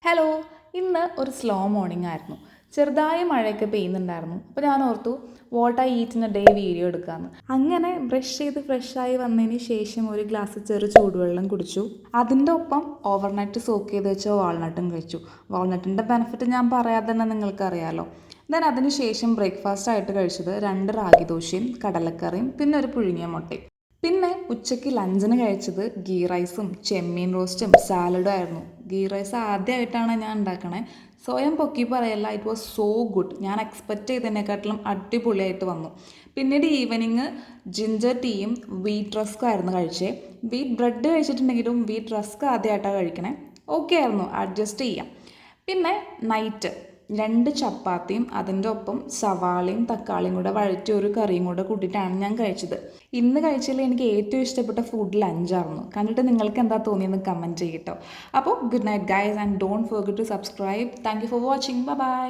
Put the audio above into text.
Hello. ഇന്ന് ഒരു slow morning ആയിരുന്നു. ചെറുതായി മഴയൊക്കെ പെയ്യുന്നുണ്ടായിരുന്നു. അപ്പോൾ ഞാൻ ഓർത്തു what I eat in A day video എടുക്കാമെന്ന്. അങ്ങനെ ബ്രഷ് ചെയ്ത് ഫ്രഷായി വന്നതിന് ശേഷം ഒരു ഗ്ലാസ് ചെറു ചൂടുവെള്ളം കുടിച്ചു. അതിൻ്റെ ഒപ്പം ഓവർനൈറ്റ് സോക്ക് ചെയ്ത് വെച്ച വാൾനട്ടും കഴിച്ചു. വാൾനട്ടിൻ്റെ ബെനിഫിറ്റ് ഞാൻ പറയാതെ തന്നെ നിങ്ങൾക്കറിയാമല്ലോ. ദെൻ അതിന് ശേഷം ബ്രേക്ക്ഫാസ്റ്റ് ആയിട്ട് കഴിച്ചത് 2 റാഗി ദോശയും കടലക്കറിയും പിന്നെ ഒരു പുഴുങ്ങിയ മുട്ടയും. പിന്നെ ഉച്ചയ്ക്ക് ലഞ്ചിന് കഴിച്ചത് ഗീ റൈസും ചെമ്മീൻ റോസ്റ്റും സാലഡും ആയിരുന്നു. ഗീ റൈസ് ആദ്യമായിട്ടാണ് ഞാൻ ഉണ്ടാക്കണേ. സ്വയം പൊക്കി പറയല്ല, ഇറ്റ് വാസ് സോ ഗുഡ്. ഞാൻ എക്സ്പെക്റ്റ് ചെയ്തതിനെക്കാട്ടിലും അടിപൊളിയായിട്ട് വന്നു. പിന്നീട് ഈവനിങ് ജിഞ്ചർ ടീയും വീറ്റ് റസ്ക്കും ആയിരുന്നു കഴിച്ചേ. വീറ്റ് ബ്രെഡ് കഴിച്ചിട്ടുണ്ടെങ്കിലും വീറ്റ് റസ്ക് ആദ്യമായിട്ടാണ് കഴിക്കണേ. ഓക്കെ ആയിരുന്നു, അഡ്ജസ്റ്റ് ചെയ്യാം. പിന്നെ നൈറ്റ് 2 ചപ്പാത്തിയും അതിൻ്റെ ഒപ്പം സവാളയും തക്കാളിയും കൂടെ വഴറ്റി ഒരു കറിയും കൂടെ കൂട്ടിയിട്ടാണ് ഞാൻ കഴിച്ചത്. ഇന്ന് കഴിച്ചതിൽ എനിക്ക് ഏറ്റവും ഇഷ്ടപ്പെട്ട ഫുഡ് ലഞ്ചായിരുന്നു. കണ്ടിട്ട് നിങ്ങൾക്ക് എന്താ തോന്നിയെന്ന് കമൻറ്റ് ചെയ്യട്ടോ. അപ്പോൾ good night guys and don't forget to subscribe. Thank you for watching. By.